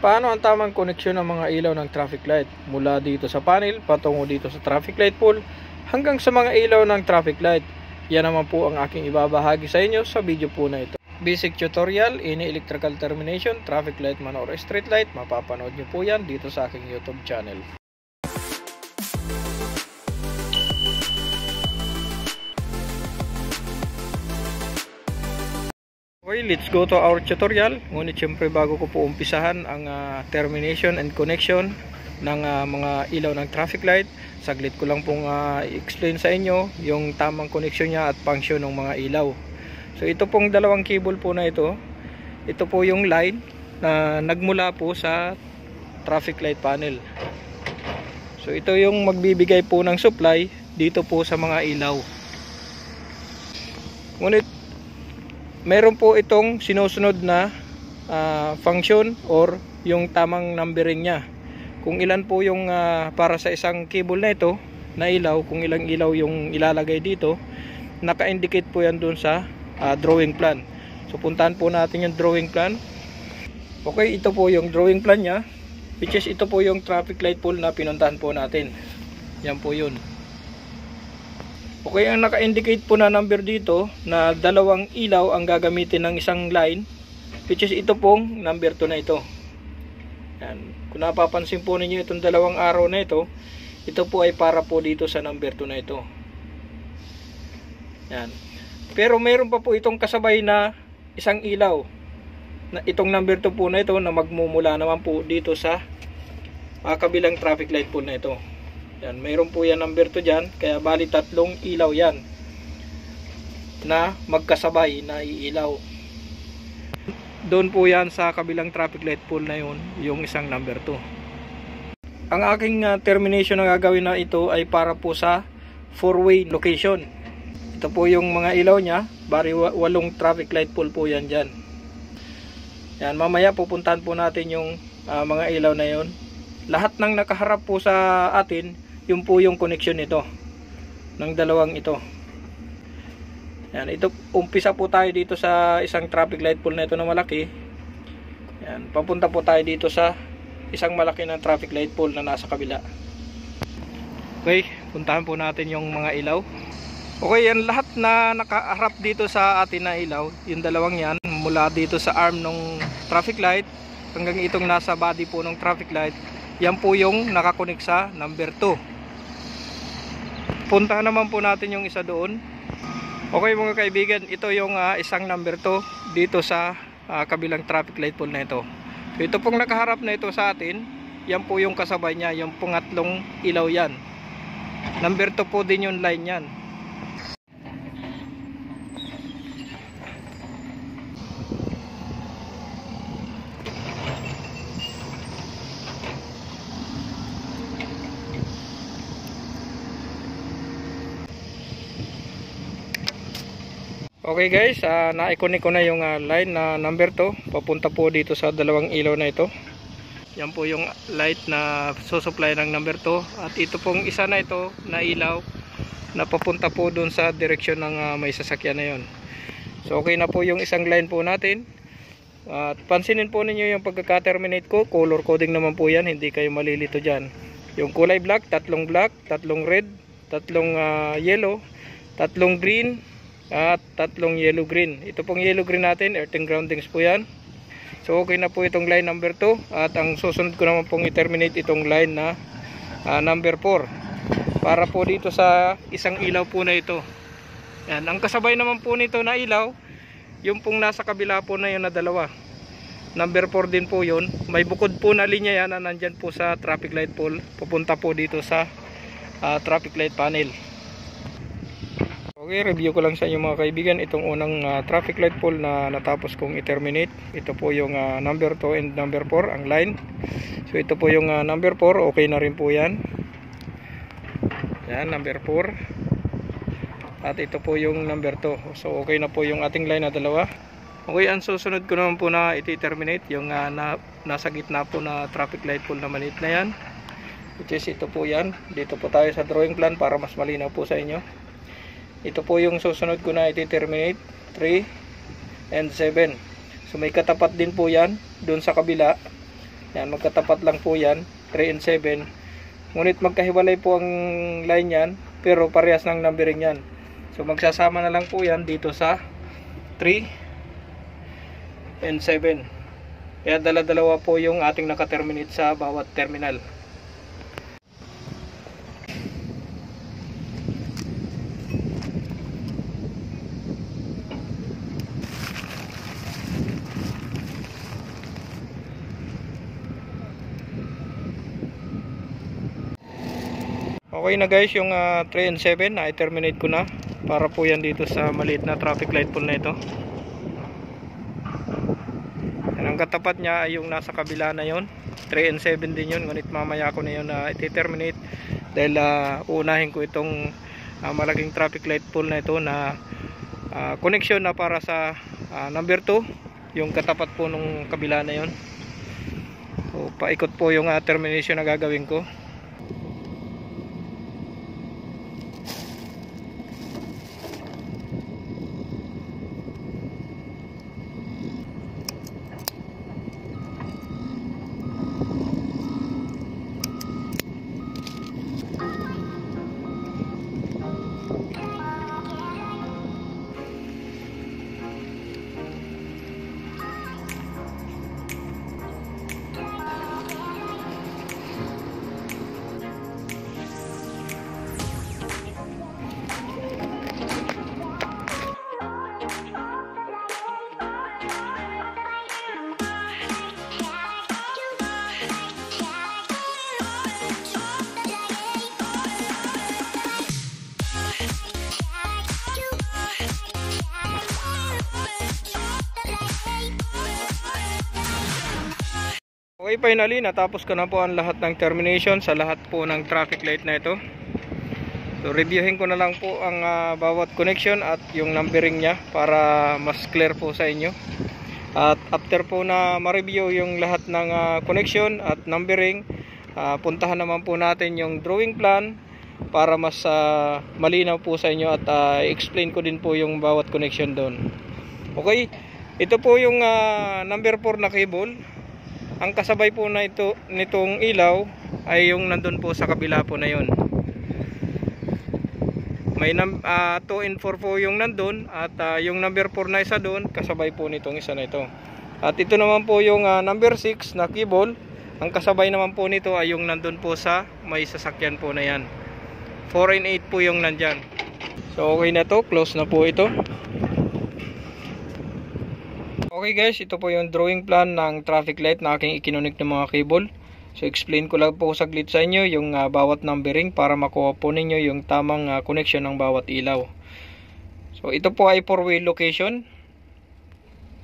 Paano ang tamang koneksyon ng mga ilaw ng traffic light mula dito sa panel patungo dito sa traffic light pole hanggang sa mga ilaw ng traffic light? Yan naman po ang aking ibabahagi sa inyo sa video po na ito. Basic tutorial in electrical termination, traffic light man or street light. Mapapanood nyo po yan dito sa aking YouTube channel. Okay, let's go to our tutorial. Ngunit syempre bago ko po umpisahan ang termination and connection ng mga ilaw ng traffic light, saglit ko lang pong i-explain sa inyo yung tamang connection niya at function ng mga ilaw. So ito pong dalawang cable po na ito po yung line na nagmula po sa traffic light panel. So ito yung magbibigay po ng supply dito po sa mga ilaw. Ngunit meron po itong sinusunod na function or yung tamang numbering niya. Kung ilan po yung para sa isang cable na ito na ilaw, kung ilang ilaw yung ilalagay dito, naka-indicate po yan dun sa drawing plan. So puntahan po natin yung drawing plan. Okay, ito po yung drawing plan niya, which is ito po yung traffic light pole na pinuntahan po natin. Yan po yun. Okay, ang naka-indicate po na number dito na dalawang ilaw ang gagamitin ng isang line, which is ito pong number 2 na ito. Yan. Kung napapansin po ninyo itong dalawang arrow na ito po ay para po dito sa number 2 na ito. Yan. Pero mayroon pa po itong kasabay na isang ilaw na itong number 2 po na ito na magmumula naman po dito sa kabilang traffic light pole na ito. Yan, mayroon po yan number 2 dyan, kaya bali tatlong ilaw yan na magkasabay na iilaw. Doon po yan sa kabilang traffic light pole na yun, yung isang number 2. Ang aking termination na gagawin na ito ay para po sa 4-way location. Ito po yung mga ilaw nya, bali 8 traffic light pole po yan dyan. Yan, mamaya pupuntahan po natin yung mga ilaw na yun. Lahat ng nakaharap po sa atin, yun po yung connection nito ng dalawang ito. Yan, ito umpisa po tayo dito sa isang traffic light pole na ito na malaki. Yan, papunta po tayo dito sa isang malaki na traffic light pole na nasa kabila. Okay, puntahan po natin yung mga ilaw. Okay, yan lahat na nakaharap dito sa atin na ilaw, yung dalawang yan, mula dito sa arm ng traffic light hanggang itong nasa body po ng traffic light, yan po yung nakakonek sa number 2. Puntahan naman po natin yung isa doon. Okay mga kaibigan, ito yung isang number 2 dito sa kabilang traffic light pole na ito. So ito pong nakaharap na ito sa atin, yan po yung kasabay niya, yung pangatlong ilaw yan. Number 2 po din yung line yan. Okay guys, na-connect ko na yung line na number 2 papunta po dito sa dalawang ilaw na ito. Yan po yung light na susupply ng number 2 at ito pong isa na ito na ilaw na papunta po dun sa direksyon ng may sasakyan na yun. So okay na po yung isang line po natin. At pansinin po ninyo yung pagkaka-terminate ko, color coding naman po yan, hindi kayo malilito dyan. Yung kulay black, tatlong red, tatlong yellow, tatlong green at tatlong yellow green. Ito pong yellow green natin, earthing groundings po yan. So okay na po itong line number 2 at ang susunod ko naman pong i-terminate itong line na number 4 para po dito sa isang ilaw po na ito. Yan, ang kasabay naman po nito na ilaw, yung pong nasa kabila po na yun na dalawa, number 4 din po yun. May bukod po na linya yan na nandyan po sa traffic light pole, pupunta po dito sa traffic light panel. Okay, review ko lang sa inyo mga kaibigan itong unang traffic light pole na natapos kong i-terminate. Ito po yung number 2 and number 4 ang line. So ito po yung number 4, okay na rin po yan. Yan, number 4. At ito po yung number 2. So okay na po yung ating line na dalawa. Okay, ang susunod ko naman po na i-terminate yung nasa gitna po na traffic light pole na maliit na yan, which is ito po yan. Dito po tayo sa drawing plan para mas malinaw po sa inyo. Ito po yung susunod ko na i-terminate, 3 and 7. So may katapat din po yan doon sa kabila Yan, magkatapat lang po yan, 3 and 7. Ngunit magkahiwalay po ang line yan, pero parehas ng numbering yan. So magsasama na lang po yan dito sa 3 and 7. Kaya dala-dalawa po yung ating nakaterminate sa bawat terminal. Okay na guys, yung 3 and 7 na i-terminate ko na para po yan dito sa maliit na traffic light pole na ito. Yan, ang katapat niya ay yung nasa kabila na yon, 3 and 7 din yun, ngunit mamaya ko na yun na i-terminate dahil uunahin ko itong malaking traffic light pole na ito na connection na para sa number 2, yung katapat po nung kabila na yon. So paikot po yung termination na gagawin ko. Okay, finally natapos ko na po ang lahat ng termination sa lahat po ng traffic light na ito. So reviewin ko na lang po ang bawat connection at yung numbering niya para mas clear po sa inyo. At after po na ma-review yung lahat ng connection at numbering, puntahan naman po natin yung drawing plan para mas malinaw po sa inyo at explain ko din po yung bawat connection doon. Okay, ito po yung number 4 na cable. Ang kasabay po na ito nitong ilaw ay yung nandun po sa kabila po na yon. May 2 and 4 po yung nandun at yung number 4 na isa doon kasabay po nitong isa na ito. At ito naman po yung number 6 na cable. Ang kasabay naman po nito ay yung nandun po sa may sasakyan po na yan. 4 and 8 po yung nandyan. So okay na to, close na po ito. Okay guys, ito po yung drawing plan ng traffic light na aking ikinunik ng mga cable. So explain ko lang po saglit sa inyo yung bawat numbering para makuha po ninyo yung tamang connection ng bawat ilaw. So ito po ay 4-way location.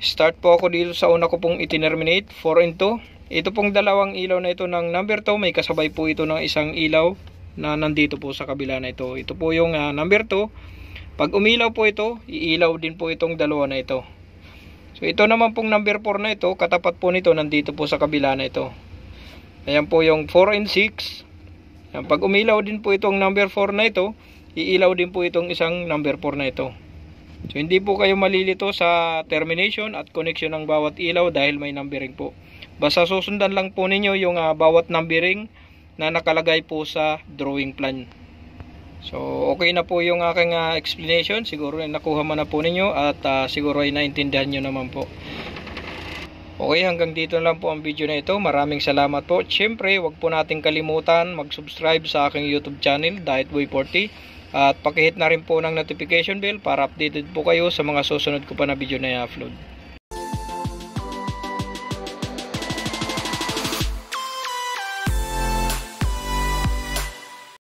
Start po ako dito sa una ko pong iterminate, 4 and 2. Ito pong dalawang ilaw na ito ng number 2, may kasabay po ito ng isang ilaw na nandito po sa kabila na ito. Ito po yung number 2. Pag umilaw po ito, iilaw din po itong dalawa na ito. So ito naman pong number 4 na ito, katapat po nito nandito po sa kabila na ito. Ayan po yung 4 and 6. Ayan, pag umilaw din po itong number 4 na ito, iilaw din po itong isang number 4 na ito. So hindi po kayo malilito sa termination at connection ng bawat ilaw dahil may numbering po. Basta susundan lang po ninyo yung bawat numbering na nakalagay po sa drawing plan. So okay na po yung aking explanation. Siguro ay nakuha man na po ninyo at siguro ay naintindihan nyo naman po. Okay, hanggang dito na lang po ang video na ito. Maraming salamat po. Siyempre, wag po natin kalimutan mag-subscribe sa aking YouTube channel, Dietboy40. At pakihit na rin po ng notification bell para updated po kayo sa mga susunod ko pa na video na i-upload.